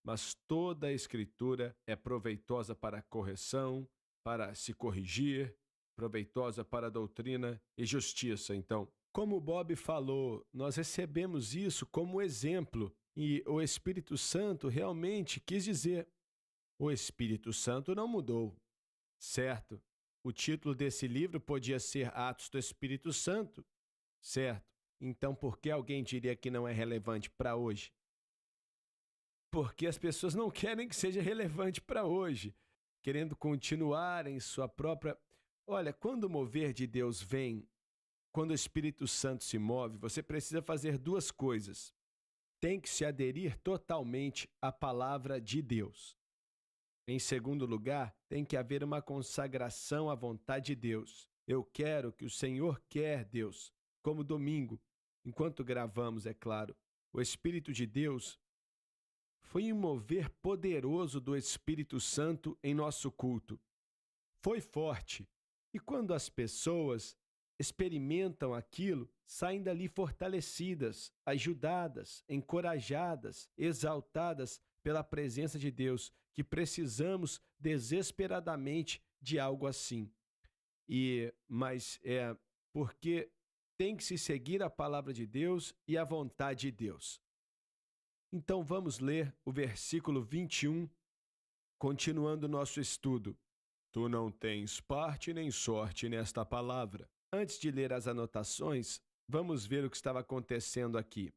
mas toda a Escritura é proveitosa para a correção, para se corrigir, proveitosa para a doutrina e justiça. Então, como o Bob falou, nós recebemos isso como exemplo e o Espírito Santo realmente quis dizer: o Espírito Santo não mudou, certo? O título desse livro podia ser Atos do Espírito Santo, certo? Então, por que alguém diria que não é relevante para hoje? Porque as pessoas não querem que seja relevante para hoje, querendo continuar em sua própria. Olha, quando o mover de Deus vem, quando o Espírito Santo se move, você precisa fazer duas coisas. Tem que se aderir totalmente à palavra de Deus. Em segundo lugar, tem que haver uma consagração à vontade de Deus. Eu quero que o Senhor quer, Deus, como domingo, enquanto gravamos, é claro. O Espírito de Deus foi um mover poderoso do Espírito Santo em nosso culto. Foi forte. E quando as pessoas experimentam aquilo, saem dali fortalecidas, ajudadas, encorajadas, exaltadas pela presença de Deus, que precisamos desesperadamente de algo assim. Mas é porque tem que se seguir a palavra de Deus e a vontade de Deus. Então vamos ler o versículo 21, continuando nosso estudo. Tu não tens parte nem sorte nesta palavra. Antes de ler as anotações, vamos ver o que estava acontecendo aqui.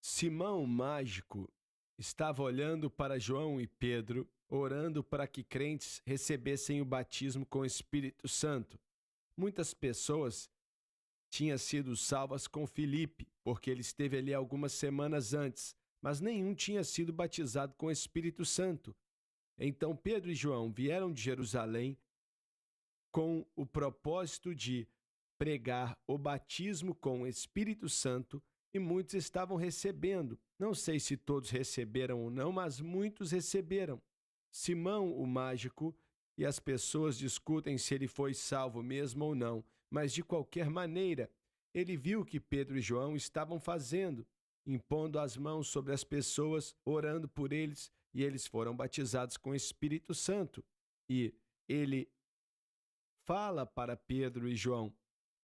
Simão, o mágico, estava olhando para João e Pedro, orando para que crentes recebessem o batismo com o Espírito Santo. Muitas pessoas tinham sido salvas com Filipe, porque ele esteve ali algumas semanas antes, mas nenhum tinha sido batizado com o Espírito Santo. Então Pedro e João vieram de Jerusalém com o propósito de pregar o batismo com o Espírito Santo e muitos estavam recebendo. Não sei se todos receberam ou não, mas muitos receberam. Simão, o mágico, e as pessoas discutem se ele foi salvo mesmo ou não, mas de qualquer maneira, ele viu o que Pedro e João estavam fazendo, impondo as mãos sobre as pessoas, orando por eles, e eles foram batizados com o Espírito Santo. E ele fala para Pedro e João: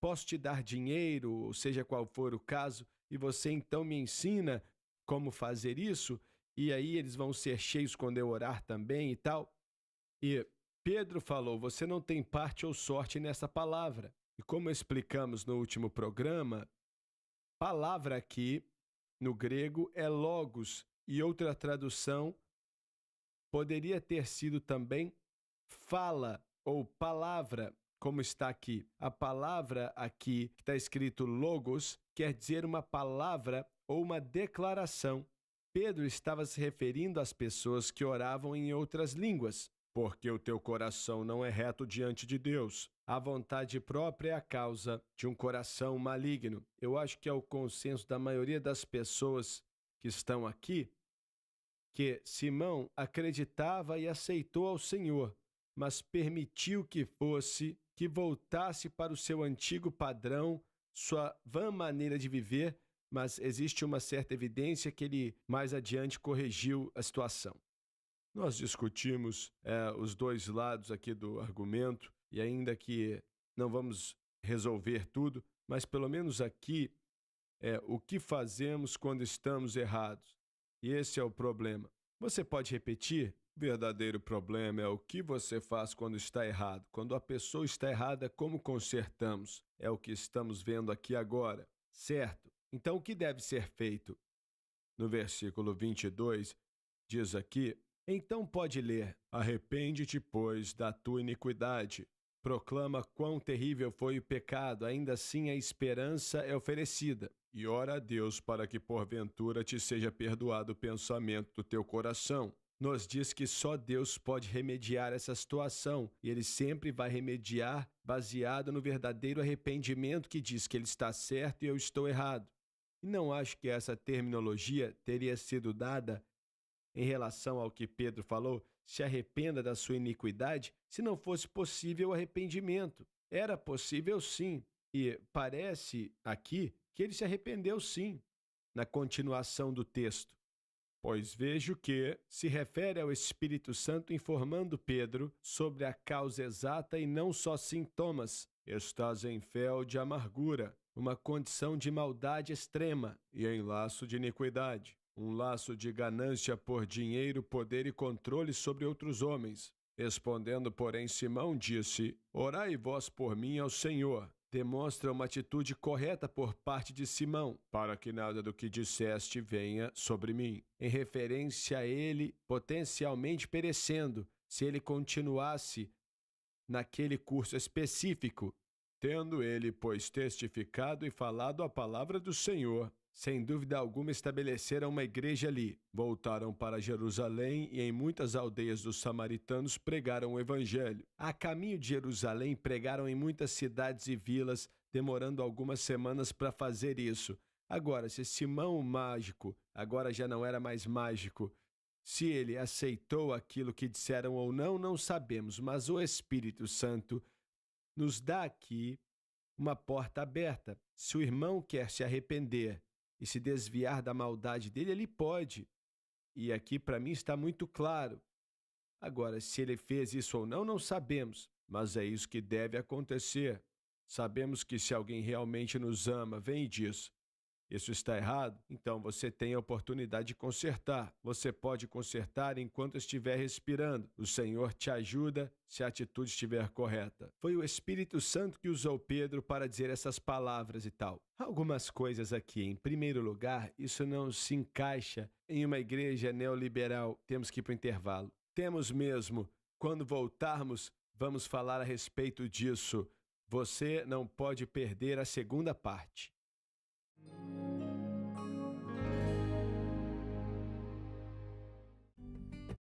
posso te dar dinheiro, ou seja qual for o caso, e você então me ensina como fazer isso, e aí eles vão ser cheios quando eu orar também e tal. E Pedro falou: você não tem parte ou sorte nessa palavra. E como explicamos no último programa, palavra aqui, no grego, é logos, e outra tradução poderia ter sido também fala ou palavra, como está aqui. A palavra aqui, que está escrito logos, quer dizer uma palavra ou uma declaração. Pedro estava se referindo às pessoas que oravam em outras línguas. Porque o teu coração não é reto diante de Deus. A vontade própria é a causa de um coração maligno. Eu acho que é o consenso da maioria das pessoas que estão aqui, que Simão acreditava e aceitou ao Senhor, mas permitiu que voltasse para o seu antigo padrão, sua vã maneira de viver, mas existe uma certa evidência que ele mais adiante corrigiu a situação. Nós discutimos os dois lados aqui do argumento, e ainda que não vamos resolver tudo, mas pelo menos aqui o que fazemos quando estamos errados. E esse é o problema. Você pode repetir? O verdadeiro problema é o que você faz quando está errado. Quando a pessoa está errada, como consertamos? É o que estamos vendo aqui agora, certo? Então, o que deve ser feito? No versículo 22, diz aqui: então pode ler: arrepende-te, pois, da tua iniquidade. Proclama quão terrível foi o pecado, ainda assim a esperança é oferecida. E ora a Deus para que porventura te seja perdoado o pensamento do teu coração. Nos diz que só Deus pode remediar essa situação, e Ele sempre vai remediar baseado no verdadeiro arrependimento que diz que Ele está certo e eu estou errado. E não acho que essa terminologia teria sido dada em relação ao que Pedro falou, se arrependa da sua iniquidade, se não fosse possível o arrependimento. Era possível sim, e parece aqui que ele se arrependeu sim, na continuação do texto. Pois vejo que se refere ao Espírito Santo informando Pedro sobre a causa exata e não só sintomas. Estás em fel de amargura, uma condição de maldade extrema e em laço de iniquidade, um laço de ganância por dinheiro, poder e controle sobre outros homens. Respondendo, porém, Simão disse: Orai vós por mim ao Senhor. Demonstra uma atitude correta por parte de Simão, para que nada do que disseste venha sobre mim, em referência a ele potencialmente perecendo, se ele continuasse naquele curso específico. Tendo ele, pois, testificado e falado a palavra do Senhor, sem dúvida alguma estabeleceram uma igreja ali. Voltaram para Jerusalém e em muitas aldeias dos samaritanos pregaram o evangelho. A caminho de Jerusalém pregaram em muitas cidades e vilas, demorando algumas semanas para fazer isso. Agora, se Simão o mágico agora já não era mais mágico, se ele aceitou aquilo que disseram ou não, não sabemos, mas o Espírito Santo nos dá aqui uma porta aberta. Se o irmão quer se arrepender e se desviar da maldade dele, ele pode. E aqui para mim está muito claro. Agora, se ele fez isso ou não, não sabemos, mas é isso que deve acontecer. Sabemos que se alguém realmente nos ama, vem e diz: isso está errado? Então você tem a oportunidade de consertar. Você pode consertar enquanto estiver respirando. O Senhor te ajuda se a atitude estiver correta. Foi o Espírito Santo que usou Pedro para dizer essas palavras e tal. Algumas coisas aqui. Em primeiro lugar, isso não se encaixa em uma igreja neoliberal. Temos que ir para o intervalo. Temos mesmo. Quando voltarmos, vamos falar a respeito disso. Você não pode perder a segunda parte.